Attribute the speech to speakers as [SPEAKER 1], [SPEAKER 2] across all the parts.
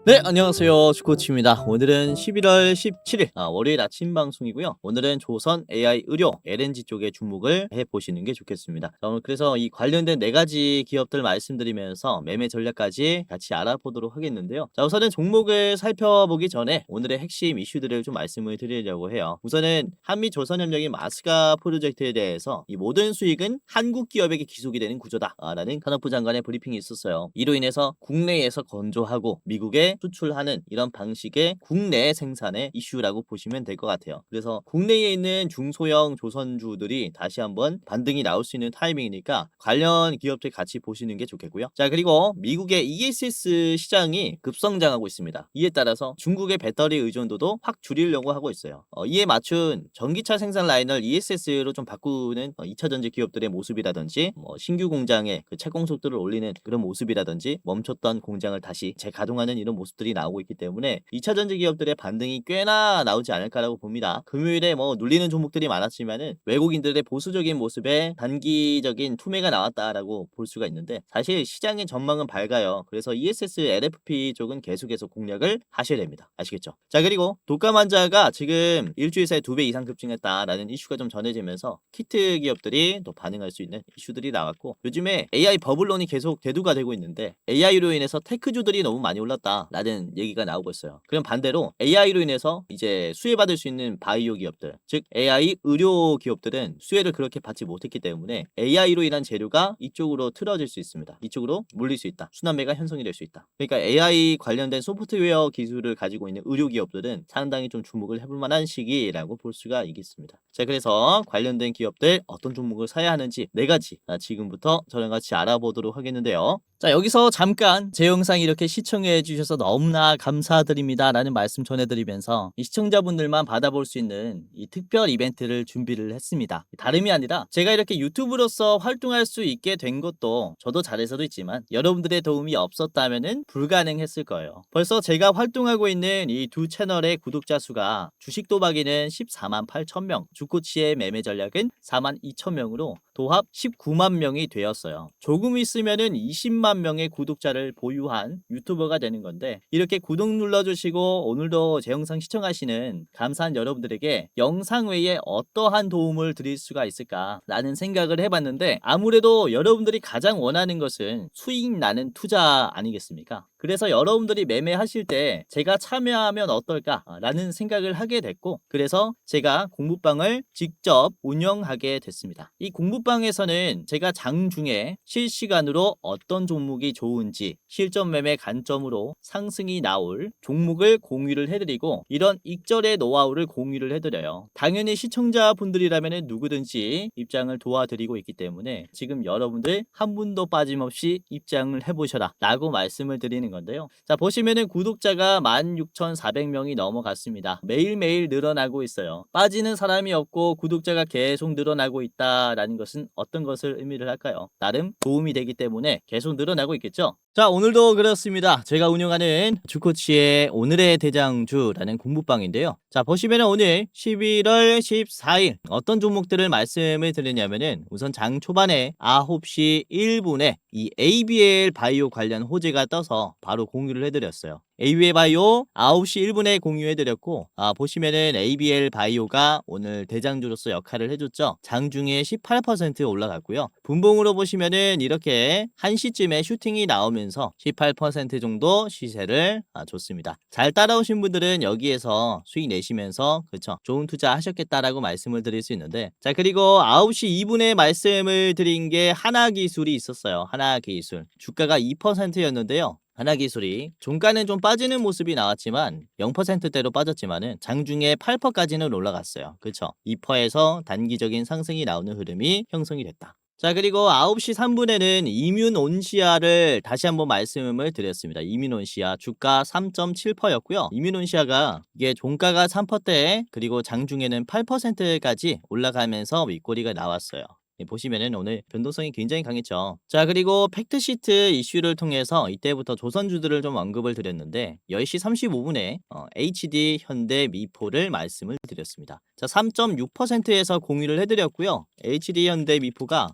[SPEAKER 1] 네, 안녕하세요. 주코치입니다. 오늘은 11월 17일 월요일 아침 방송이고요. 오늘은 조선 AI 의료 LNG 쪽에 주목을 해보시는 게 좋겠습니다. 자, 오늘 그래서 이 관련된 4가지 기업들 말씀드리면서 매매 전략까지 같이 알아보도록 하겠는데요. 자, 우선은 종목을 살펴보기 전에 오늘의 핵심 이슈들을 좀 말씀을 드리려고 해요. 우선은 한미조선협력인 마스가 프로젝트에 대해서 이 모든 수익은 한국 기업에게 기속이 되는 구조다 라는 산업부 장관의 브리핑이 있었어요. 이로 인해서 국내에서 건조하고 미국에 수출하는 이런 방식의 국내 생산의 이슈라고 보시면 될 것 같아요. 그래서 국내에 있는 중소형 조선주들이 다시 한번 반등이 나올 수 있는 타이밍이니까 관련 기업들 같이 보시는 게 좋겠고요. 자, 그리고 미국의 ESS 시장이 급성장하고 있습니다. 이에 따라서 중국의 배터리 의존도도 확 줄이려고 하고 있어요. 이에 맞춘 전기차 생산 라인을 ESS로 좀 바꾸는 2차 전지 기업들의 모습이라든지 신규 공장의 그 착공 속도를 올리는 그런 모습이라든지 멈췄던 공장을 다시 재가동하는 이런 모습들이 나오고 있기 때문에 2차 전지 기업들의 반등이 꽤나 나오지 않을까라고 봅니다. 금요일에 눌리는 종목들이 많았지만은 외국인들의 보수적인 모습에 단기적인 투매가 나왔다라고 볼 수가 있는데 사실 시장의 전망은 밝아요. 그래서 ESS, LFP 쪽은 계속해서 공략을 하셔야 됩니다. 아시겠죠? 자, 그리고 독감 환자가 지금 일주일 사이에 2배 이상 급증했다라는 이슈가 좀 전해지면서 키트 기업들이 또 반응할 수 있는 이슈들이 나왔고, 요즘에 AI 버블론이 계속 대두가 되고 있는데 AI로 인해서 테크주들이 너무 많이 올랐다라는 얘기가 나오고 있어요. 그럼 반대로 AI로 인해서 이제 수혜받을 수 있는 바이오 기업들, 즉 AI 의료 기업들은 수혜를 그렇게 받지 못했기 때문에 AI로 인한 재료가 이쪽으로 틀어질 수 있습니다. 이쪽으로 몰릴 수 있다. 순환매가 형성이 될 수 있다. 그러니까 AI 관련된 소프트웨어 기술을 가지고 있는 의료 기업들은 상당히 좀 주목을 해볼 만한 시기라고 볼 수가 있겠습니다. 자, 그래서 관련된 기업들 어떤 종목을 사야 하는지 4가지 지금부터 저랑 같이 알아보도록 하겠는데요. 자, 여기서 잠깐 제 영상 이렇게 시청해 주셔서 너무나 감사드립니다 라는 말씀 전해드리면서 이 시청자분들만 받아볼 수 있는 이 특별 이벤트를 준비를 했습니다. 다름이 아니라 제가 이렇게 유튜브로서 활동할 수 있게 된 것도 저도 잘해서도 있지만 여러분들의 도움이 없었다면 불가능했을 거예요. 벌써 제가 활동하고 있는 이 두 채널의 구독자 수가 주식 도박이는 14만 8천 명, 주코치의 매매 전략은 4만 2천 명으로 도합 19만 명이 되었어요. 조금 있으면은 20만 명의 구독자를 보유한 유튜버가 되는 건데, 이렇게 구독 눌러주시고 오늘도 제 영상 시청하시는 감사한 여러분들에게 영상 외에 어떠한 도움을 드릴 수가 있을까라는 생각을 해봤는데, 아무래도 여러분들이 가장 원하는 것은 수익 나는 투자 아니겠습니까? 그래서 여러분들이 매매하실 때 제가 참여하면 어떨까라는 생각을 하게 됐고, 그래서 제가 공부방을 직접 운영하게 됐습니다. 이 공부방에서는 제가 장중에 실시간으로 어떤 종목이 좋은지 실전 매매 관점으로 상승이 나올 종목을 공유를 해드리고, 이런 익절의 노하우를 공유를 해드려요. 당연히 시청자분들이라면 누구든지 입장을 도와드리고 있기 때문에 지금 여러분들 한 분도 빠짐없이 입장을 해보셔라 라고 말씀을 드리는 건데요. 자, 보시면은 구독자가 16,400명이 넘어갔습니다. 매일매일 늘어나고 있어요. 빠지는 사람이 없고 구독자가 계속 늘어나고 있다라는 것은 어떤 것을 의미를 할까요? 나름 도움이 되기 때문에 계속 늘어나고 있겠죠? 자, 오늘도 그렇습니다. 제가 운영하는 주코치의 오늘의 대장주라는 공부방인데요. 자, 보시면 오늘 11월 14일 어떤 종목들을 말씀을 드리냐면은, 우선 장 초반에 9시 1분에 이 ABL 바이오 관련 호재가 떠서 바로 공유를 해드렸어요. ABL 바이오 9시 1분에 공유해드렸고, 보시면은 ABL 바이오가 오늘 대장주로서 역할을 해줬죠. 장중에 18% 올라갔고요. 분봉으로 보시면은 이렇게 1시쯤에 슈팅이 나오면서 18% 정도 시세를 줬습니다. 잘 따라오신 분들은 여기에서 수익 내시면서 그렇죠, 좋은 투자 하셨겠다라고 말씀을 드릴 수 있는데, 자, 그리고 9시 2분에 말씀을 드린 게 하나기술이 있었어요. 하나기술 주가가 2%였는데요. 하나기술이 종가는 좀 빠지는 모습이 나왔지만 0%대로 빠졌지만은 장중에 8%까지는 올라갔어요. 그렇죠? 2%에서 단기적인 상승이 나오는 흐름이 형성이 됐다. 자, 그리고 9시 3분에는 이뮨온시아를 다시 한번 말씀을 드렸습니다. 이뮨온시아 주가 3.7%였고요. 이뮨온시아가 이게 종가가 3%대 그리고 장중에는 8%까지 올라가면서 윗꼬리가 나왔어요. 보시면은 오늘 변동성이 굉장히 강했죠. 자, 그리고 팩트시트 이슈를 통해서 이때부터 조선주들을 좀 언급을 드렸는데 10시 35분에 HD 현대 미포를 말씀을 드렸습니다. 자, 3.6%에서 공유를 해드렸고요. HD 현대 미포가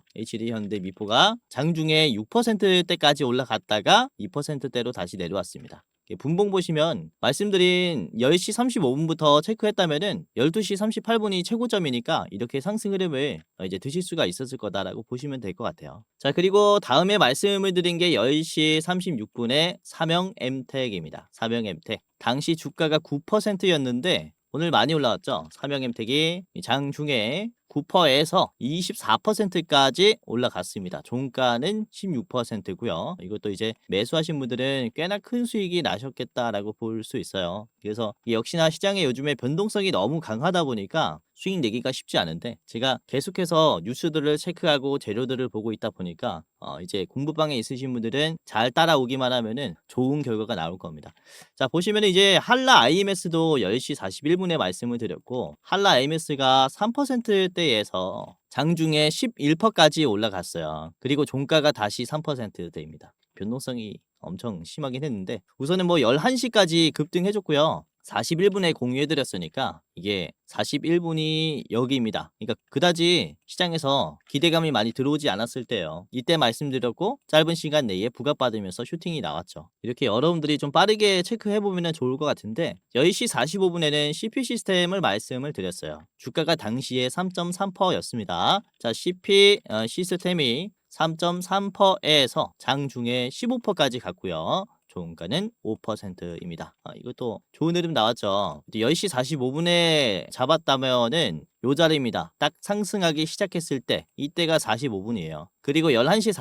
[SPEAKER 1] 장중에 6%대까지 올라갔다가 2%대로 다시 내려왔습니다. 분봉 보시면 말씀드린 10시 35분부터 체크했다면은 12시 38분이 최고점이니까 이렇게 상승 흐름을 이제 드실 수가 있었을 거다라고 보시면 될 것 같아요. 자, 그리고 다음에 말씀을 드린 게 10시 36분에 사명 엠텍입니다. 사명 엠텍. 당시 주가가 9%였는데 오늘 많이 올라왔죠. 사명 엠텍이 장중에 9%에서 24%까지 올라갔습니다. 종가는 16%고요. 이것도 이제 매수하신 분들은 꽤나 큰 수익이 나셨겠다라고 볼 수 있어요. 그래서 역시나 시장의 요즘에 변동성이 너무 강하다 보니까 수익 내기가 쉽지 않은데 제가 계속해서 뉴스들을 체크하고 재료들을 보고 있다 보니까 이제 공부방에 있으신 분들은 잘 따라오기만 하면은 좋은 결과가 나올 겁니다. 자, 보시면 이제 한라 IMS도 10시 41분에 말씀을 드렸고 한라 IMS가 3%대에서 장중에 11%까지 올라갔어요. 그리고 종가가 다시 3%대입니다. 변동성이 엄청 심하긴 했는데 우선은 뭐 11시까지 급등해줬고요. 41분에 공유해드렸으니까 이게 41분이 여기입니다. 그러니까 그다지 시장에서 기대감이 많이 들어오지 않았을 때요. 이때 말씀드렸고 짧은 시간 내에 부각받으면서 슈팅이 나왔죠. 이렇게 여러분들이 좀 빠르게 체크해보면 좋을 것 같은데 10시 45분에는 CP 시스템을 말씀을 드렸어요. 주가가 당시에 3.3%였습니다. 자, CP 시스템이 3.3%에서 장중에 15%까지 갔고요. 종가는 5%입니다. 이것도 좋은 흐름 나왔죠. 10시 45분에 잡았다면은 요 자리입니다. 딱 상승하기 시작했을 때 이때가 45분이에요. 그리고 11시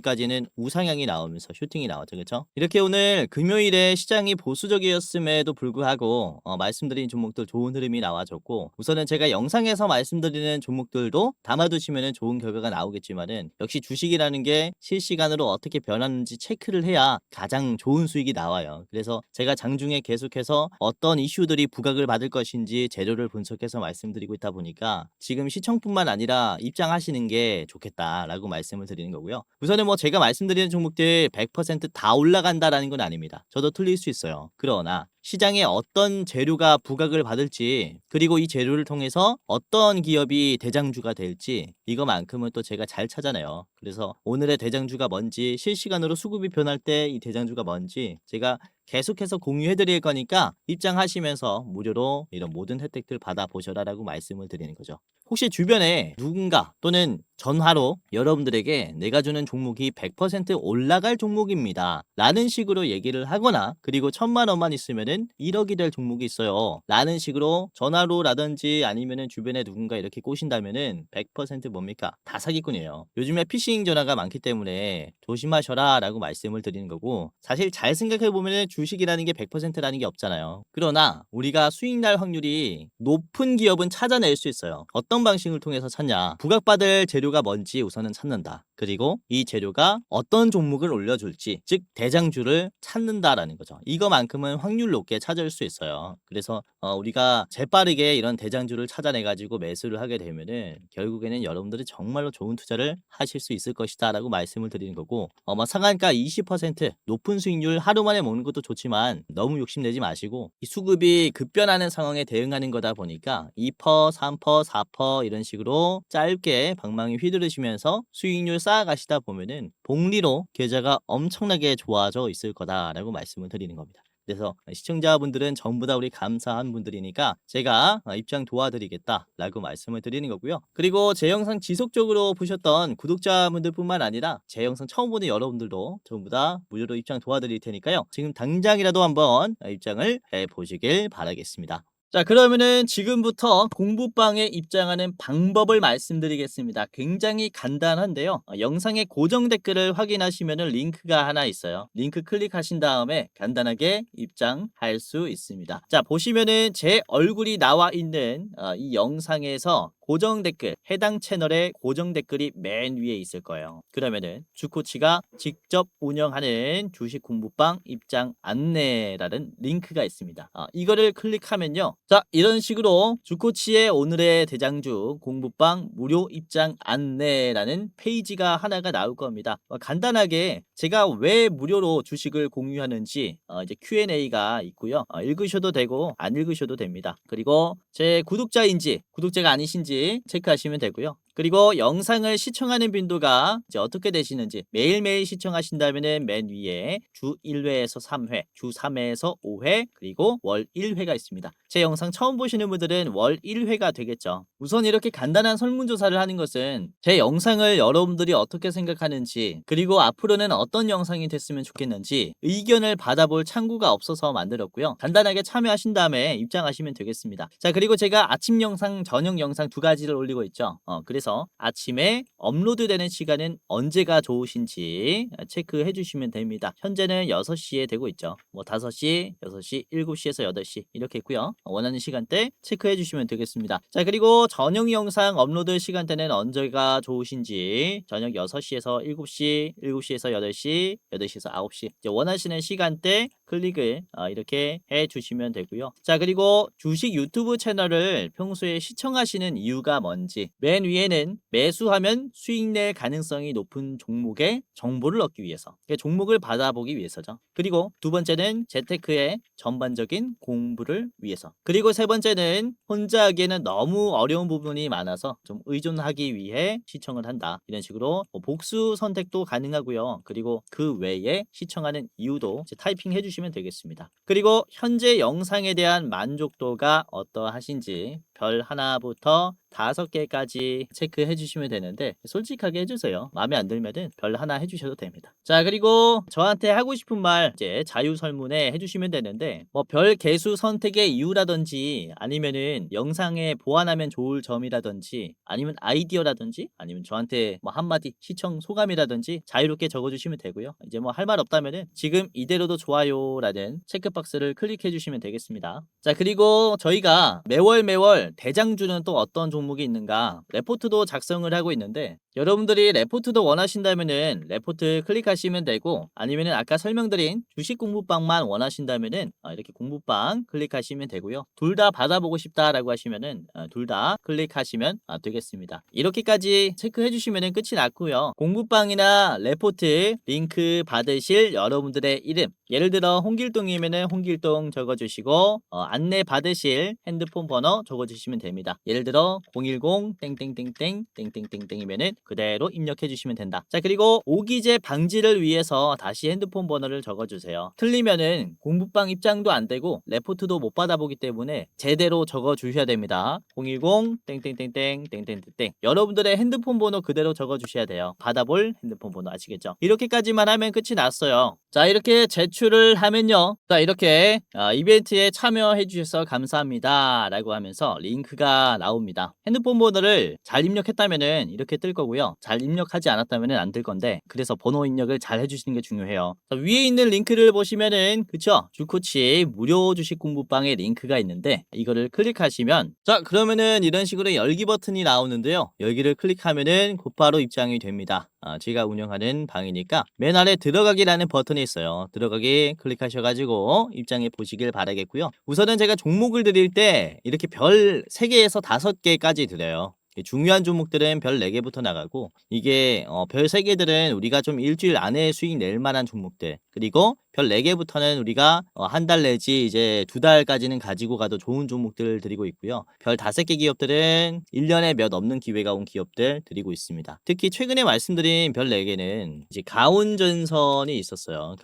[SPEAKER 1] 42분까지는 우상향이 나오면서 슈팅이 나왔죠. 그렇죠? 이렇게 오늘 금요일에 시장이 보수적이었음에도 불구하고 말씀드린 종목들 좋은 흐름이 나와줬고 우선은 제가 영상에서 말씀드리는 종목들도 담아두시면 좋은 결과가 나오겠지만은 역시 주식이라는 게 실시간으로 어떻게 변하는지 체크를 해야 가장 좋은 수익이 나와요. 그래서 제가 장중에 계속해서 어떤 이슈들이 부각을 받을 것인지 재료를 분석해서 말씀드리고 있다 보니까 지금 시청뿐만 아니라 입장하시는 게 좋겠다라고 말씀을 드리는 거고요. 우선은 뭐 제가 말씀드리는 종목들 100%다 올라간다라는 건 아닙니다. 저도 틀릴 수 있어요. 그러나 시장에 어떤 재료가 부각을 받을지 그리고 이 재료를 통해서 어떤 기업이 대장주가 될지 이거만큼은 또 제가 잘 찾아내요. 그래서 오늘의 대장주가 뭔지 실시간으로 수급이 변할 때 이 대장주가 뭔지 제가 계속해서 공유해 드릴 거니까 입장하시면서 무료로 이런 모든 혜택들 받아보셔라라고 말씀을 드리는 거죠. 혹시 주변에 누군가 또는 전화로 여러분들에게 내가 주는 종목이 100% 올라갈 종목입니다 라는 식으로 얘기를 하거나 그리고 1000만 원만 있으면은 1억이 될 종목이 있어요 라는 식으로 전화로라든지 아니면은 주변에 누군가 이렇게 꼬신다면은 100% 뭡니까? 다 사기꾼이에요. 요즘에 피싱 전화가 많기 때문에 조심하셔라 라고 말씀을 드리는 거고 사실 잘 생각해보면 주식이라는 게 100%라는 게 없잖아요. 그러나 우리가 수익 날 확률이 높은 기업은 찾아낼 수 있어요. 어떤 방식을 통해서 찾냐? 부각받을 재료가 뭔지 우선은 찾는다. 그리고 이 재료가 어떤 종목을 올려줄지 즉 대장주를 찾는다라는 거죠. 이거만큼은 확률 높게 찾을 수 있어요. 그래서 우리가 재빠르게 이런 대장주를 찾아내가지고 매수를 하게 되면은 결국에는 여러분들이 정말로 좋은 투자를 하실 수 있을 것이다 라고 말씀을 드리는 거고 뭐 상한가 20% 높은 수익률 하루 만에 먹는 것도 좋지만 너무 욕심내지 마시고 이 수급이 급변하는 상황에 대응하는 거다 보니까 2%, 3%, 4% 이런 식으로 짧게 방망이 휘두르시면서 수익률 쌓아가시다 보면은 복리로 계좌가 엄청나게 좋아져 있을 거다라고 말씀을 드리는 겁니다. 그래서 시청자분들은 전부 다 우리 감사한 분들이니까 제가 입장 도와드리겠다라고 말씀을 드리는 거고요. 그리고 제 영상 지속적으로 보셨던 구독자분들뿐만 아니라 제 영상 처음 보는 여러분들도 전부 다 무료로 입장 도와드릴 테니까요. 지금 당장이라도 한번 입장을 해보시길 바라겠습니다. 자, 그러면은 지금부터 공부방에 입장하는 방법을 말씀드리겠습니다. 굉장히 간단한데요. 영상의 고정 댓글을 확인하시면은 링크가 하나 있어요. 링크 클릭하신 다음에 간단하게 입장할 수 있습니다. 자, 보시면은 제 얼굴이 나와 있는 이 영상에서 고정 댓글, 해당 채널의 고정 댓글이 맨 위에 있을 거예요. 그러면은 주코치가 직접 운영하는 주식 공부방 입장 안내라는 링크가 있습니다. 이거를 클릭하면요. 자, 이런 식으로 주코치의 오늘의 대장주 공부방 무료 입장 안내라는 페이지가 하나가 나올 겁니다. 간단하게 제가 왜 무료로 주식을 공유하는지 이제 Q&A가 있고요. 읽으셔도 되고 안 읽으셔도 됩니다. 그리고 제 구독자인지 구독자가 아니신지 체크하시면 되고요. 그리고 영상을 시청하는 빈도가 이제 어떻게 되시는지 매일매일 시청하신다면은 맨 위에 주 1회에서 3회, 주 3회에서 5회, 그리고 월 1회가 있습니다. 제 영상 처음 보시는 분들은 월 1회가 되겠죠. 우선 이렇게 간단한 설문조사를 하는 것은 제 영상을 여러분들이 어떻게 생각하는지, 그리고 앞으로는 어떤 영상이 됐으면 좋겠는지 의견을 받아볼 창구가 없어서 만들었고요. 간단하게 참여하신 다음에 입장하시면 되겠습니다. 자, 그리고 제가 아침 영상, 저녁 영상 두 가지를 올리고 있죠. 그래서 아침에 업로드되는 시간은 언제가 좋으신지 체크해 주시면 됩니다. 현재는 6시에 되고 있죠. 뭐 5시, 6시, 7시에서 8시 이렇게 있고요. 원하는 시간대 체크해 주시면 되겠습니다. 자, 그리고 저녁 영상 업로드 시간대는 언제가 좋으신지 저녁 6시에서 7시, 7시에서 8시, 8시에서 9시 이제 원하시는 시간대 클릭을 이렇게 해 주시면 되고요. 자, 그리고 주식 유튜브 채널을 평소에 시청하시는 이유가 뭔지 맨 위에는 매수하면 수익 낼 가능성이 높은 종목의 정보를 얻기 위해서, 종목을 받아보기 위해서죠. 그리고 두 번째는 재테크의 전반적인 공부를 위해서, 그리고 세 번째는 혼자 하기에는 너무 어려운 부분이 많아서 좀 의존하기 위해 시청을 한다. 이런 식으로 복수 선택도 가능하고요. 그리고 그 외에 시청하는 이유도 타이핑 해주시면 되겠습니다. 그리고 현재 영상에 대한 만족도가 어떠하신지 별 하나부터 5개까지 체크해 주시면 되는데 솔직하게 해주세요. 마음에 안 들면은 별 하나 해주셔도 됩니다. 자, 그리고 저한테 하고 싶은 말 이제 자유설문에 해주시면 되는데 뭐 별 개수 선택의 이유라든지 아니면은 영상에 보완하면 좋을 점이라든지 아니면 아이디어라든지 아니면 저한테 뭐 한마디 시청 소감이라든지 자유롭게 적어주시면 되고요. 이제 뭐 할 말 없다면은 지금 이대로도 좋아요라는 체크박스를 클릭해 주시면 되겠습니다. 자, 그리고 저희가 매월 대장주는 또 어떤 종목이 있는가 레포트도 작성을 하고 있는데 여러분들이 레포트도 원하신다면은 레포트 클릭하시면 되고 아니면은 아까 설명드린 주식 공부방만 원하신다면은 이렇게 공부방 클릭하시면 되고요. 둘 다 받아보고 싶다라고 하시면은 둘 다 클릭하시면 되겠습니다. 이렇게까지 체크해 주시면은 끝이 났고요. 공부방이나 레포트 링크 받으실 여러분들의 이름, 예를 들어 홍길동이면은 홍길동 적어주시고 안내 받으실 핸드폰 번호 적어주시면 됩니다. 예를 들어 010 땡땡땡땡 땡땡땡땡이면은 그대로 입력해 주시면 된다. 자, 그리고 오기재 방지를 위해서 다시 핸드폰 번호를 적어주세요. 틀리면은 공부방 입장도 안 되고 레포트도 못 받아보기 때문에 제대로 적어주셔야 됩니다. 010 땡땡땡땡 땡땡땡땡 여러분들의 핸드폰 번호 그대로 적어주셔야 돼요. 받아볼 핸드폰 번호 아시겠죠? 이렇게까지만 하면 끝이 났어요. 자, 이렇게 제출을 하면요. 자, 이렇게 이벤트에 참여해 주셔서 감사합니다 라고 하면서 링크가 나옵니다. 핸드폰 번호를 잘 입력했다면은 이렇게 뜰 거고요. 잘 입력하지 않았다면은 안 뜰 건데 그래서 번호 입력을 잘 해주시는 게 중요해요. 자, 위에 있는 링크를 보시면은 그쵸? 주코치 무료 주식 공부방의 링크가 있는데 이거를 클릭하시면 자, 그러면은 이런 식으로 열기 버튼이 나오는데요. 여기를 클릭하면은 곧바로 입장이 됩니다. 제가 운영하는 방이니까 맨 아래 들어가기라는 버튼이 있어요. 들어가기 클릭하셔가지고 입장해 보시길 바라겠고요. 우선은 제가 종목을 드릴 때 이렇게 별 3개에서 5개까지 드려요. 중요한 종목들은 별 4개부터 나가고 이게 별 3개들은 우리가 좀 일주일 안에 수익 낼 만한 종목들, 그리고 별 4개부터는 우리가 한 달 내지 이제 2달까지는 가지고 가도 좋은 종목들을 드리고 있고요. 별 5개 기업들은 1년에 몇 없는 기회가 온 기업들 드리고 있습니다. 특히 최근에 말씀드린 별 4개는 이제 가운전선이 있었어요.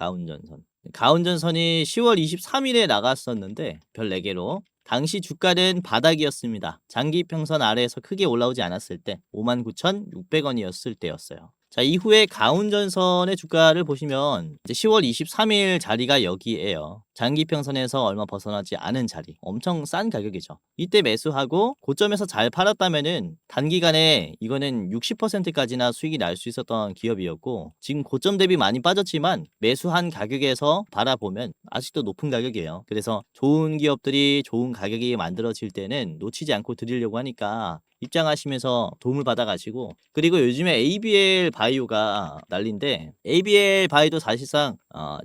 [SPEAKER 1] 가운전선이 10월 23일에 나갔었는데 별 4개로 당시 주가는 바닥이었습니다. 장기평선 아래에서 크게 올라오지 않았을 때 59,600원이었을 때였어요. 자, 이후에 가운전선의 주가를 보시면 이제 10월 23일 자리가 여기에요. 장기평선에서 얼마 벗어나지 않은 자리, 엄청 싼 가격이죠. 이때 매수하고 고점에서 잘 팔았다면은 단기간에 이거는 60%까지나 수익이 날 수 있었던 기업이었고 지금 고점 대비 많이 빠졌지만 매수한 가격에서 바라보면 아직도 높은 가격이에요. 그래서 좋은 기업들이 좋은 가격이 만들어질 때는 놓치지 않고 드리려고 하니까 입장하시면서 도움을 받아가시고, 그리고 요즘에 ABL 바이오가 난리인데 ABL 바이오도 사실상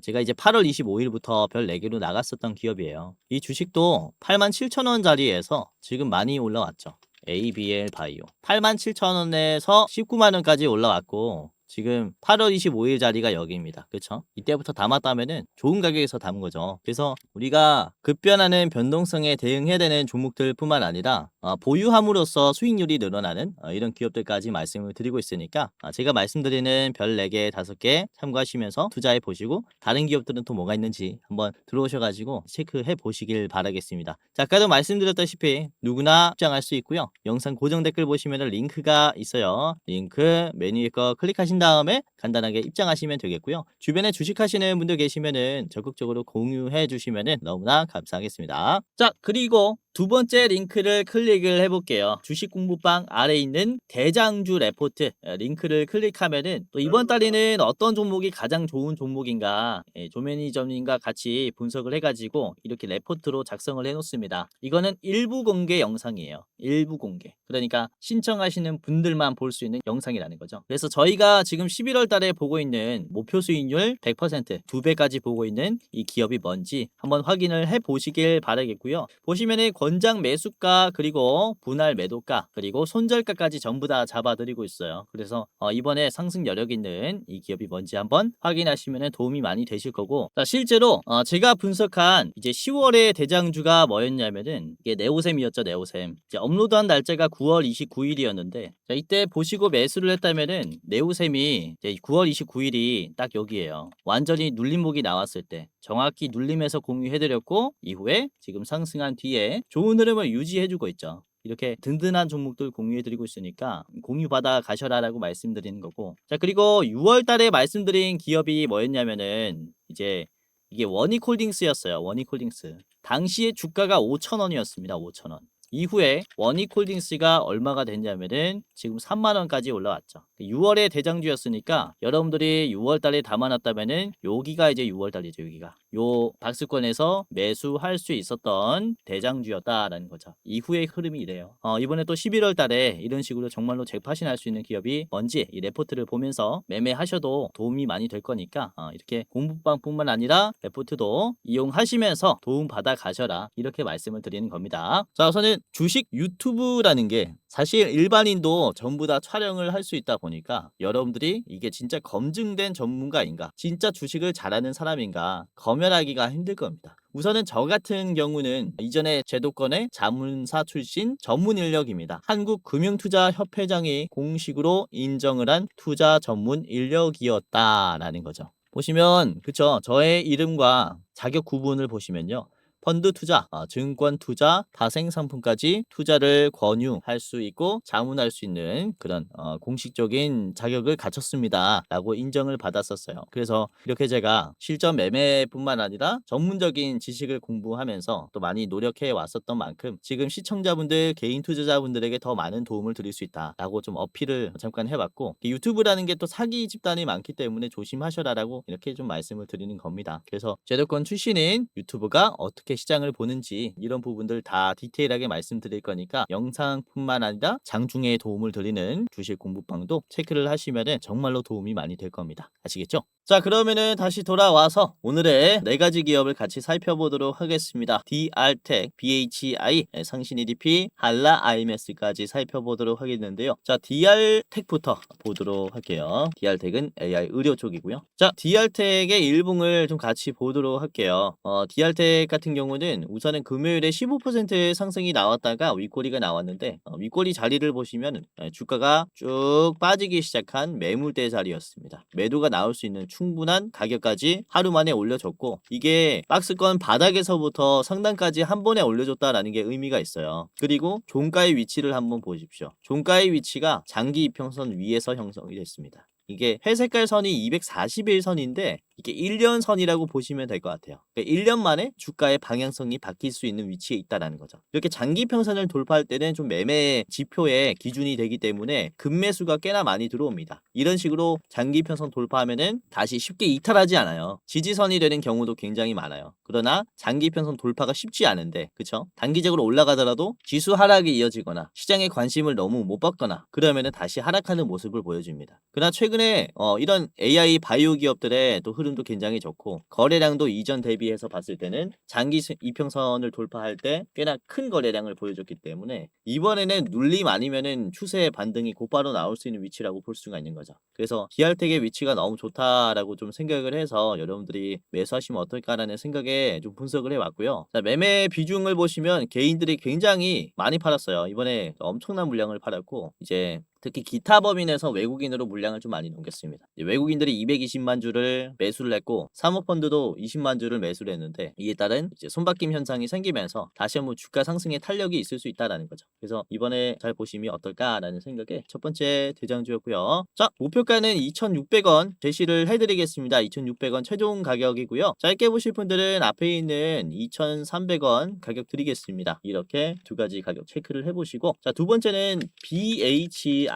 [SPEAKER 1] 제가 이제 8월 25일부터 별 4개로 나갔었던 기업이에요. 이 주식도 87,000원 자리에서 지금 많이 올라왔죠. ABL 바이오 87,000원에서 19만원까지 올라왔고 지금 8월 25일 자리가 여기입니다. 그쵸? 이때부터 담았다면은 좋은 가격에서 담은 거죠. 그래서 우리가 급변하는 변동성에 대응해야 되는 종목들 뿐만 아니라 보유함으로써 수익률이 늘어나는 이런 기업들까지 말씀을 드리고 있으니까 제가 말씀드리는 별 4개, 5개 참고하시면서 투자해 보시고 다른 기업들은 또 뭐가 있는지 한번 들어오셔가지고 체크해 보시길 바라겠습니다. 자, 아까도 말씀드렸다시피 누구나 입장할 수 있고요. 영상 고정 댓글 보시면 링크가 있어요. 링크 메뉴에 거 클릭하신 다음에 간단하게 입장하시면 되겠고요. 주변에 주식하시는 분들 계시면은 적극적으로 공유해 주시면은 너무나 감사하겠습니다. 자, 그리고 두 번째 링크를 클릭을 해볼게요. 주식 공부방 아래에 있는 대장주 레포트 링크를 클릭하면은 또 이번 달에는 어떤 종목이 가장 좋은 종목인가 조매니저님과 같이 분석을 해가지고 이렇게 레포트로 작성을 해놓습니다. 이거는 일부 공개 영상이에요. 일부 공개. 그러니까 신청하시는 분들만 볼 수 있는 영상이라는 거죠. 그래서 저희가 지금 11월 달에 보고 있는 목표 수익률 100% 2배까지 보고 있는 이 기업이 뭔지 한번 확인을 해 보시길 바라겠고요. 보시면은 권장 매수가 그리고 분할 매도가 그리고 손절가까지 전부 다 잡아드리고 있어요. 그래서 이번에 상승 여력 있는 이 기업이 뭔지 한번 확인하시면 도움이 많이 되실 거고, 자, 실제로 제가 분석한 이제 10월의 대장주가 뭐였냐면은 이게 네오셈이었죠. 네오셈. 이제 업로드한 날짜가 9월 29일이었는데 자, 이때 보시고 매수를 했다면은 네오셈이 이제 9월 29일이 딱 여기에요. 완전히 눌림목이 나왔을 때 정확히 눌림에서 공유해드렸고 이후에 지금 상승한 뒤에 좋은 흐름을 유지해주고 있죠. 이렇게 든든한 종목들 공유해드리고 있으니까 공유받아 가셔라라고 말씀드리는 거고, 자, 그리고 6월 달에 말씀드린 기업이 뭐였냐면은 이제 이게 원익홀딩스였어요. 원익홀딩스. 당시에 주가가 5,000원이었습니다. 5,000원. 이후에 원익홀딩스가 얼마가 됐냐면은 지금 3만원까지 올라왔죠. 6월에 대장주였으니까 여러분들이 6월 달에 담아놨다면은 여기가 이제 6월 달이죠. 여기가 요 박스권에서 매수할 수 있었던 대장주였다라는 거죠. 이후의 흐름이 이래요. 이번에 또 11월 달에 이런 식으로 정말로 잭팟이 날 수 있는 기업이 뭔지 이 레포트를 보면서 매매하셔도 도움이 많이 될 거니까 이렇게 공부방뿐만 아니라 레포트도 이용하시면서 도움 받아 가셔라 이렇게 말씀을 드리는 겁니다. 자, 우선은 주식 유튜브라는 게 사실 일반인도 전부 다 촬영을 할 수 있다 보니까 여러분들이 이게 진짜 검증된 전문가인가, 진짜 주식을 잘하는 사람인가 검열하기가 힘들 겁니다. 우선은 저 같은 경우는 이전에 제도권의 자문사 출신 전문 인력입니다. 한국금융투자협회장이 공식으로 인정을 한 투자 전문 인력이었다라는 거죠. 보시면 그쵸, 저의 이름과 자격 구분을 보시면요, 펀드 투자, 증권 투자, 파생 상품까지 투자를 권유할 수 있고 자문할 수 있는 그런 공식적인 자격을 갖췄습니다 라고 인정을 받았었어요. 그래서 이렇게 제가 실전 매매뿐만 아니라 전문적인 지식을 공부하면서 또 많이 노력해 왔었던 만큼 지금 시청자분들, 개인 투자자분들에게 더 많은 도움을 드릴 수 있다 라고 좀 어필을 잠깐 해봤고, 유튜브라는 게 또 사기 집단이 많기 때문에 조심하셔라 라고 이렇게 좀 말씀을 드리는 겁니다. 그래서 제도권 출신인 유튜브가 어떻게 시장을 보는지 이런 부분들 다 디테일하게 말씀드릴 거니까 영상뿐만 아니라 장중에 도움을 드리는 주식 공부방도 체크를 하시면은 정말로 도움이 많이 될 겁니다. 아시겠죠? 자, 그러면은 다시 돌아와서 오늘의 4가지 기업을 같이 살펴보도록 하겠습니다. DR텍, BHI, 상신 EDP, 한라 IMS까지 살펴보도록 하겠는데요. 자, DR텍부터 보도록 할게요. DR텍은 AI 의료 쪽이고요. 자, DR텍의 일봉을 좀 같이 보도록 할게요. DR텍 같은 경우는 우선은 금요일에 15% 상승이 나왔다가 윗꼬리가 나왔는데 윗꼬리 자리를 보시면 주가가 쭉 빠지기 시작한 매물대 자리였습니다. 매도가 나올 수 있는 충분한 가격까지 하루 만에 올려줬고, 이게 박스권 바닥에서부터 상단까지 한 번에 올려줬다라는 게 의미가 있어요. 그리고 종가의 위치를 한번 보십시오. 종가의 위치가 장기 이평선 위에서 형성이 됐습니다. 이게 회색깔 선이 241선인데 이게 1년 선이라고 보시면 될 것 같아요. 그러니까 1년 만에 주가의 방향성이 바뀔 수 있는 위치에 있다라는 거죠. 이렇게 장기 평선을 돌파할 때는 좀 매매 지표의 기준이 되기 때문에 급매수가 꽤나 많이 들어옵니다. 이런 식으로 장기 평선 돌파하면은 다시 쉽게 이탈하지 않아요. 지지선이 되는 경우도 굉장히 많아요. 그러나 장기 평선 돌파가 쉽지 않은데, 그쵸? 단기적으로 올라가더라도 지수 하락이 이어지거나 시장의 관심을 너무 못 받거나 그러면은 다시 하락하는 모습을 보여줍니다. 그러나 최근 최근에 이런 AI 바이오 기업들의 또 흐름도 굉장히 좋고 거래량도 이전 대비해서 봤을 때는 장기 이평선을 돌파할 때 꽤나 큰 거래량을 보여줬기 때문에 이번에는 눌림 아니면은 추세의 반등이 곧바로 나올 수 있는 위치라고 볼 수가 있는 거죠. 그래서 기알텍의 위치가 너무 좋다라고 좀 생각을 해서 여러분들이 매수하시면 어떨까라는 생각에 좀 분석을 해왔고요. 자, 매매 비중을 보시면 개인들이 굉장히 많이 팔았어요. 이번에 엄청난 물량을 팔았고 이제 특히 기타 법인에서 외국인으로 물량을 좀 많이 넘겼습니다. 외국인들이 220만 주를 매수를 했고 사모펀드도 20만 주를 매수를 했는데 이에 따른 이제 손바뀜 현상이 생기면서 다시 한번 주가 상승에 탄력이 있을 수 있다라는 거죠. 그래서 이번에 잘 보시면 어떨까라는 생각에 첫 번째 대장주였고요. 자, 목표가는 2,600원 제시를 해드리겠습니다. 2,600원 최종 가격이고요. 짧게 보실 분들은 앞에 있는 2,300원 가격 드리겠습니다. 이렇게 두 가지 가격 체크를 해보시고 자, 두 번째는 BHI입니다.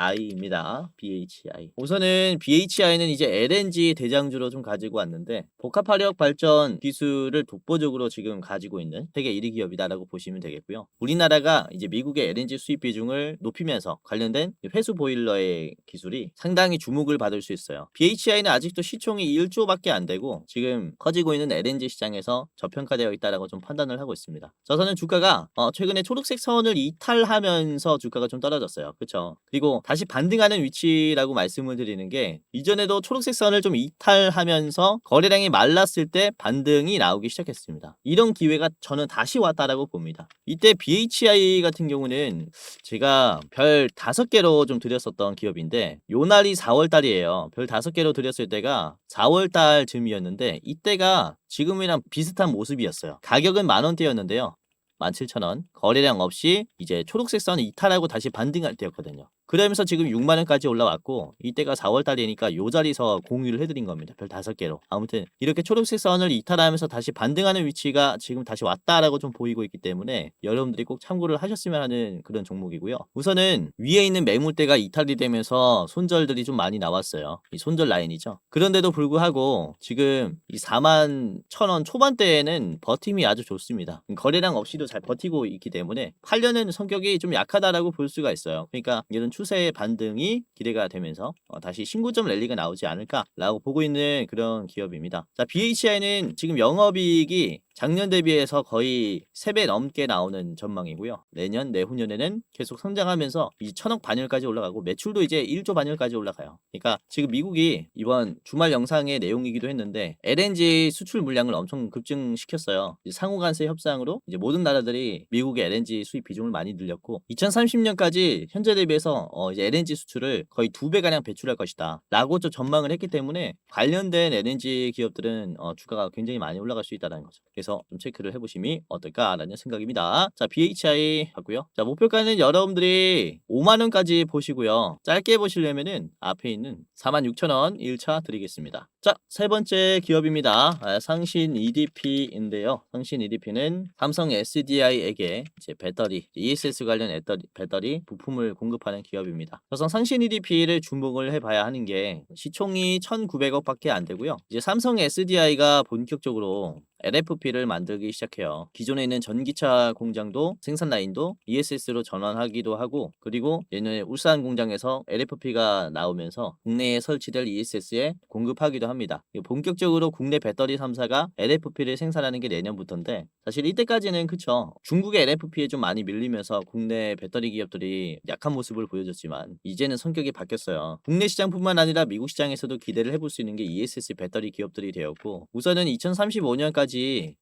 [SPEAKER 1] BHI. 우선은 BHI는 이제 LNG 대장주로 좀 가지고 왔는데 복합화력 발전 기술을 독보적으로 지금 가지고 있는 세계 1위 기업이다라고 보시면 되겠고요. 우리나라가 이제 미국의 LNG 수입 비중을 높이면서 관련된 회수 보일러의 기술이 상당히 주목을 받을 수 있어요. BHI는 아직도 시총이 1조밖에 안 되고 지금 커지고 있는 LNG 시장에서 저평가되어 있다라고 좀 판단을 하고 있습니다. 저서는 주가가 최근에 초록색 선을 이탈하면서 주가가 좀 떨어졌어요. 그렇죠? 그리고 다시 반등하는 위치라고 말씀을 드리는 게 이전에도 초록색 선을 좀 이탈하면서 거래량이 말랐을 때 반등이 나오기 시작했습니다. 이런 기회가 저는 다시 왔다라고 봅니다. 이때 BHI 같은 경우는 제가 별 5개로 좀 드렸었던 기업인데 요날이 4월달이에요. 별 5개로 드렸을 때가 4월달 즈음이었는데 이때가 지금이랑 비슷한 모습이었어요. 가격은 10,000원대였는데요. 17,000원 거래량 없이 이제 초록색 선 이탈하고 다시 반등할 때였거든요. 그러면서 지금 6만원까지 올라왔고 이때가 4월달이니까 요 자리에서 공유를 해드린 겁니다. 별 5개로. 아무튼 이렇게 초록색 선을 이탈하면서 다시 반등하는 위치가 지금 다시 왔다라고 좀 보이고 있기 때문에 여러분들이 꼭 참고를 하셨으면 하는 그런 종목이고요. 우선은 위에 있는 매물대가 이탈이 되면서 손절들이 좀 많이 나왔어요. 이 손절 라인이죠. 그런데도 불구하고 지금 이 41,000원 초반대에는 버팀이 아주 좋습니다. 거래량 없이도 잘 버티고 있기 때문에 팔려는 성격이 좀 약하다라고 볼 수가 있어요. 그러니까 이런 추세의 반등이 기대가 되면서 다시 신고점 랠리가 나오지 않을까라고 보고 있는 그런 기업입니다. 자, BHI는 지금 영업이익이 작년 대비해서 거의 3배 넘게 나오는 전망이고요. 내년, 내후년에는 계속 성장하면서 이제 1,000억 반열까지 올라가고 매출도 이제 1조 반열까지 올라가요. 그러니까 지금 미국이 이번 주말 영상의 내용이기도 했는데 LNG 수출 물량을 엄청 급증시켰어요. 상호간세 협상으로 이제 모든 나라들이 미국의 LNG 수입 비중을 많이 늘렸고 2030년까지 현재 대비해서 이제 LNG 수출을 거의 2배가량 배출할 것이다 라고 좀 전망을 했기 때문에 관련된 LNG 기업들은 주가가 굉장히 많이 올라갈 수 있다는 거죠. 그래서 좀 체크를 해보심이 어떨까라는 생각입니다. 자, BHI 봤고요. 자, 목표가는 여러분들이 5만원까지 보시고요. 짧게 보시려면은 앞에 있는 46,000원 1차 드리겠습니다. 자, 세 번째 기업입니다. 상신 EDP인데요. 상신 EDP는 삼성 SDI에게 이제 배터리, ESS 관련 배터리 부품을 공급하는 기업입니다. 그래서 상신 EDP를 주목을 해봐야 하는 게 시총이 1,900억밖에 안 되고요. 이제 삼성 SDI가 본격적으로 LFP를 만들기 시작해요. 기존에 있는 전기차 공장도 생산 라인도 ESS로 전환하기도 하고 그리고 얘는 울산 공장에서 LFP가 나오면서 국내에 설치될 ESS에 공급하기도 합니다. 본격적으로 국내 배터리 3사가 LFP를 생산하는 게 내년부터인데 사실 이때까지는 그쵸. 중국의 LFP에 좀 많이 밀리면서 국내 배터리 기업들이 약한 모습을 보여줬지만 이제는 성격이 바뀌었어요. 국내 시장뿐만 아니라 미국 시장에서도 기대를 해볼 수 있는 게 ESS 배터리 기업들이 되었고 우선은 2035년까지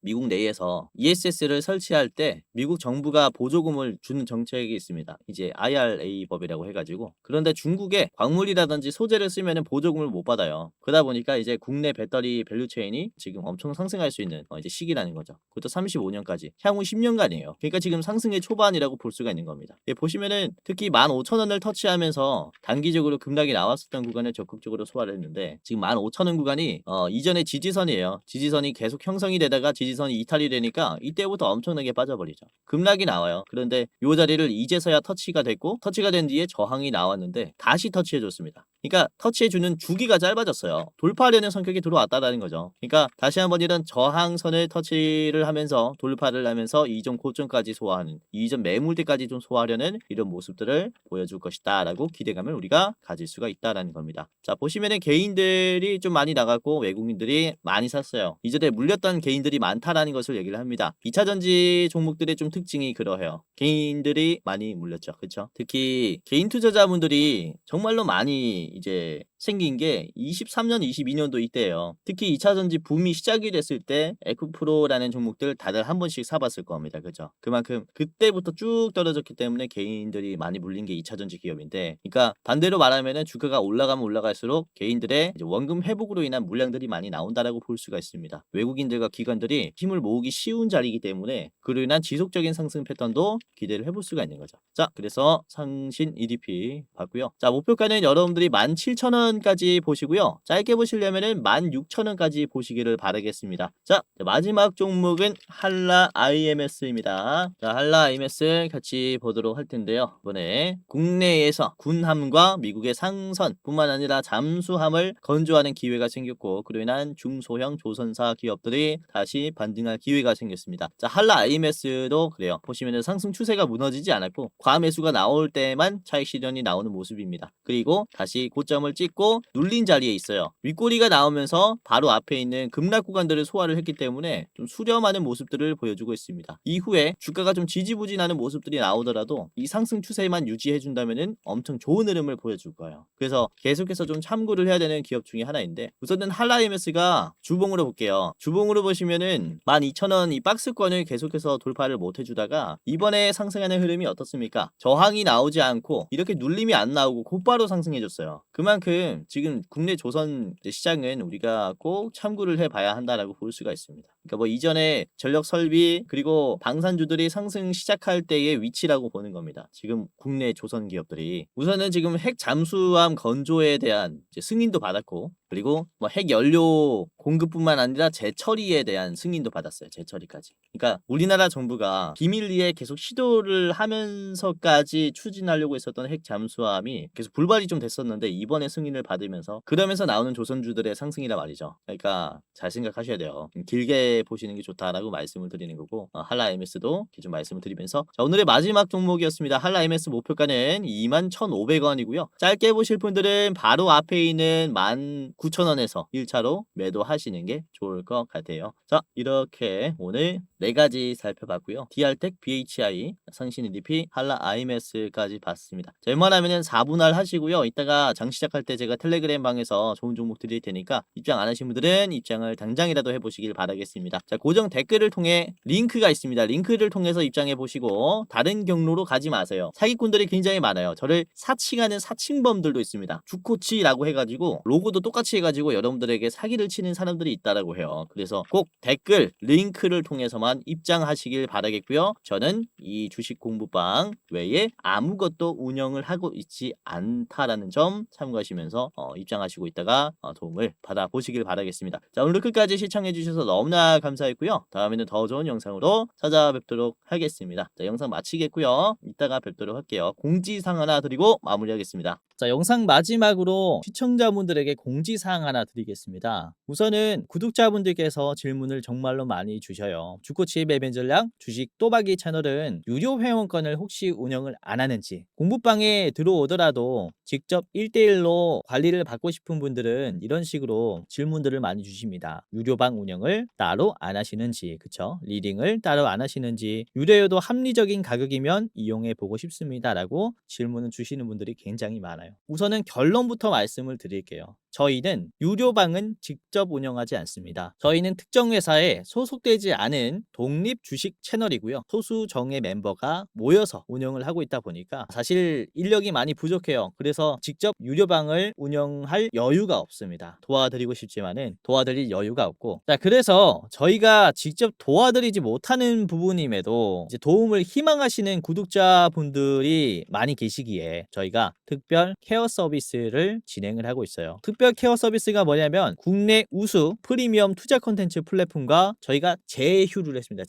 [SPEAKER 1] 미국 내에서 ESS를 설치할 때 미국 정부가 보조금을 주는 정책이 있습니다. 이제 IRA 법이라고 해가지고 그런데 중국의 광물이라든지 소재를 쓰면은 보조금을 못 받아요. 그러다 보니까 이제 국내 배터리 밸류체인이 지금 엄청 상승할 수 있는 이제 시기라는 거죠. 그것도 35년까지 향후 10년간이에요. 그러니까 지금 상승의 초반이라고 볼 수가 있는 겁니다. 보시면은 특히 15,000원을 터치하면서 단기적으로 급락이 나왔었던 구간을 적극적으로 소화를 했는데 지금 15,000원 구간이 이전의 지지선이에요. 지지선이 계속 형성이 되다가 지지선이 이탈이 되니까 이때부터 엄청나게 빠져버리죠. 급락이 나와요. 그런데 요 자리를 이제서야 터치가 됐고 터치가 된 뒤에 저항이 나왔는데 다시 터치해줬습니다. 그러니까 터치해주는 주기가 짧아졌어요. 돌파하려는 성격이 들어왔다라는 거죠. 그러니까 다시 한번 이런 저항선을 터치를 하면서 돌파를 하면서 이전 고점까지 소화하는, 이전 매물대까지 좀 소화하려는 이런 모습들을 보여줄 것이다 라고 기대감을 우리가 가질 수가 있다라는 겁니다. 자, 보시면은 개인들이 좀 많이 나갔고 외국인들이 많이 샀어요. 이전에 물렸던 개인들이 많다라는 것을 얘기를 합니다. 2차전지 종목들의 좀 특징이 그러해요. 개인들이 많이 물렸죠. 그렇죠? 특히 개인 투자자분들이 정말로 많이 이제 생긴 게 23년, 22년도 이때예요. 특히 2차전지 붐이 시작이 됐을 때 에코프로라는 종목들 다들 한 번씩 사봤을 겁니다. 그죠? 그만큼 그때부터 쭉 떨어졌기 때문에 개인들이 많이 물린 게 2차전지 기업인데, 그러니까 반대로 말하면은 주가가 올라가면 올라갈수록 개인들의 이제 원금 회복으로 인한 물량들이 많이 나온다라고 볼 수가 있습니다. 외국인들과 기관들이 힘을 모으기 쉬운 자리이기 때문에 그로 인한 지속적인 상승 패턴도 기대를 해볼 수가 있는 거죠. 자, 그래서 상신 EDP 봤고요. 자, 목표가는 여러분들이 17,000원까지 보시고요. 짧게 보시려면은 16,000원까지 보시기를 바라겠습니다. 자, 마지막 종목은 한라 IMS입니다. 자, 한라 IMS 같이 보도록 할 텐데요. 이번에 국내에서 군함과 미국의 상선 뿐만 아니라 잠수함을 건조하는 기회가 생겼고 그로 인한 중소형 조선사 기업들이 다시 반등할 기회가 생겼습니다. 자, 한라 IMS도 그래요. 보시면은 상승 추세가 무너지지 않았고 과매수가 나올 때만 차익 실현이 나오는 모습입니다. 그리고 다시 고점을 찍고 눌린 자리에 있어요. 윗꼬리가 나오면서 바로 앞에 있는 급락 구간들을 소화를 했기 때문에 좀 수렴하는 모습들을 보여주고 있습니다. 이후에 주가가 좀 지지부진하는 모습들이 나오더라도 이 상승 추세만 유지해 준다면은 엄청 좋은 흐름을 보여줄 거예요. 그래서 계속해서 좀 참고를 해야 되는 기업 중에 하나인데, 우선은 한라이메스가 주봉으로 볼게요. 주봉으로 보시면은 12,000원 이 박스권을 계속해서 돌파를 못 해주다가 이번에 상승하는 흐름이 어떻습니까? 저항이 나오지 않고 이렇게 눌림이 안 나오고 곧바로 상승해줬어요. 그만큼 지금 국내 조선 시장은 우리가 꼭 참고를 해봐야 한다라고 볼 수가 있습니다. 그러니까 뭐 이전에 전력 설비 그리고 방산주들이 상승 시작할 때의 위치라고 보는 겁니다. 지금 국내 조선 기업들이 우선은 지금 핵 잠수함 건조에 대한 이제 승인도 받았고, 그리고 뭐 핵 연료 공급뿐만 아니라 재처리에 대한 승인도 받았어요. 재처리까지. 그러니까 우리나라 정부가 비밀리에 계속 시도를 하면서까지 추진하려고 했었던 핵 잠수함이 계속 불발이 좀 됐었는데 이번에 승인을 받으면서 그러면서 나오는 조선주들의 상승이라 말이죠. 그러니까 잘 생각하셔야 돼요. 길게 보시는 게 좋다라고 말씀을 드리는 거고, 한라 MS도 좀 말씀을 드리면서, 자, 오늘의 마지막 종목이었습니다. 한라 MS 목표가는 21,500원이고요. 짧게 보실 분들은 바로 앞에 있는 19,000원에서 1차로 매도하시는 게 좋을 것 같아요. 자, 이렇게 오늘 4가지 살펴봤고요. DR텍, BHI, 상신 EDP, 한라 IMS까지 봤습니다. 자, 웬만하면은 4분할 하시고요. 이따가 장 시작할 때 제가 텔레그램 방에서 좋은 종목 드릴 테니까 입장 안 하신 분들은 입장을 당장이라도 해보시길 바라겠습니다. 자, 고정 댓글을 통해 링크가 있습니다. 링크를 통해서 입장해 보시고 다른 경로로 가지 마세요. 사기꾼들이 굉장히 많아요. 저를 사칭하는 사칭범들도 있습니다. 주코치라고 해가지고 로고도 똑같이 해가지고 여러분들에게 사기를 치는 사람들이 있다라고 해요. 그래서 꼭 댓글 링크를 통해서만 입장하시길 바라겠고요. 저는 이 주식 공부방 외에 아무것도 운영을 하고 있지 않다라는 점 참고하시면서 입장하시고 있다가 도움을 받아보시길 바라겠습니다. 자, 오늘 끝까지 시청해주셔서 너무나 감사했고요. 다음에는 더 좋은 영상으로 찾아뵙도록 하겠습니다. 자, 영상 마치겠고요. 이따가 뵙도록 할게요. 공지사항 하나 드리고 마무리하겠습니다. 자, 영상 마지막으로 시청자분들에게 공지사항 하나 드리겠습니다. 우선은 구독자분들께서 질문을 정말로 많이 주셔요. 주코치의 매매 전략 주식 또박이 채널은 유료 회원권을 혹시 운영을 안 하는지, 공부방에 들어오더라도 직접 1대1로 관리를 받고 싶은 분들은 이런 식으로 질문들을 많이 주십니다. 유료방 운영을 따로 안 하시는지, 그쵸? 리딩을 따로 안 하시는지, 유료여도 합리적인 가격이면 이용해 보고 싶습니다 라고 질문을 주시는 분들이 굉장히 많아요. 우선은 결론부터 말씀을 드릴게요. 저희는 유료방은 직접 운영하지 않습니다. 저희는 특정 회사에 소속되지 않은 독립 주식 채널이고요. 소수 정예 멤버가 모여서 운영을 하고 있다 보니까 사실 인력이 많이 부족해요. 그래서 직접 유료방을 운영할 여유가 없습니다. 도와드리고 싶지만은 도와드릴 여유가 없고, 자, 그래서 저희가 직접 도와드리지 못하는 부분임에도 이제 도움을 희망하시는 구독자분들이 많이 계시기에 저희가 특별 케어 서비스를 진행을 하고 있어요. 특별 케어 서비스가 뭐냐면 국내 우수 프리미엄 투자 콘텐츠 플랫폼과 저희가 제휴를 했습니다.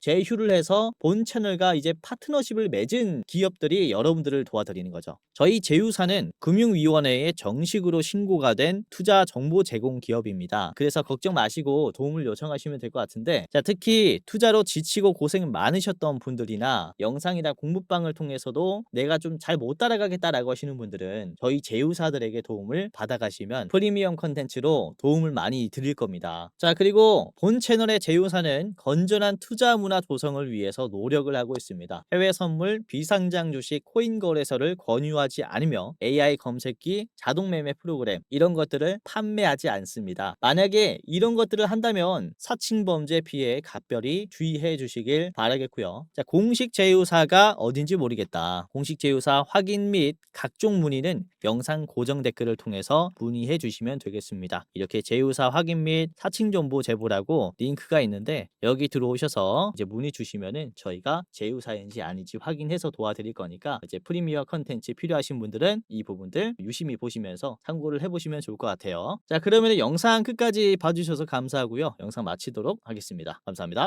[SPEAKER 1] 제휴를 해서 본 채널과 이제 파트너십을 맺은 기업들이 여러분들을 도와드리는 거죠. 저희 제휴사는 금융위원회에 정식으로 신고가 된 투자 정보 제공 기업입니다. 그래서 걱정 마시고 도움을 요청하시면 될 것 같은데, 자, 특히 투자로 지치고 고생 많으셨던 분들이나 영상이나 공부방을 통해서도 내가 좀 잘 못 따라가겠다라고 하시는 분들은 저희 제휴사들에게 도움을 받아가시면 프리미엄 컨텐츠로 도움을 많이 드릴 겁니다. 자, 그리고 본 채널의 제휴사는 건전한 투자 문화 조성을 위해서 노력을 하고 있습니다. 해외 선물, 비상장 주식, 코인 거래소를 권유하지 않으며 AI 검색기, 자동 매매 프로그램 이런 것들을 판매하지 않습니다. 만약에 이런 것들을 한다면 사칭범죄 피해에 각별히 주의해 주시길 바라겠고요. 자, 공식 제휴사가 어딘지 모르겠다. 공식 제휴사 확인 및 각종 문의는 영상 고정 댓글을 통해서 문의해 주시면 되겠습니다. 이렇게 제휴사 확인 및 사칭 정보 제보라고 링크가 있는데 여기 들어오셔서 이제 문의 주시면은 저희가 제휴사인지 아닌지 확인해서 도와드릴 거니까 이제 프리미어 컨텐츠 필요하신 분들은 이 부분들 유심히 보시면서 참고를 해보시면 좋을 것 같아요. 자, 그러면 영상 끝까지 봐주셔서 감사하고요. 영상 마치도록 하겠습니다. 감사합니다.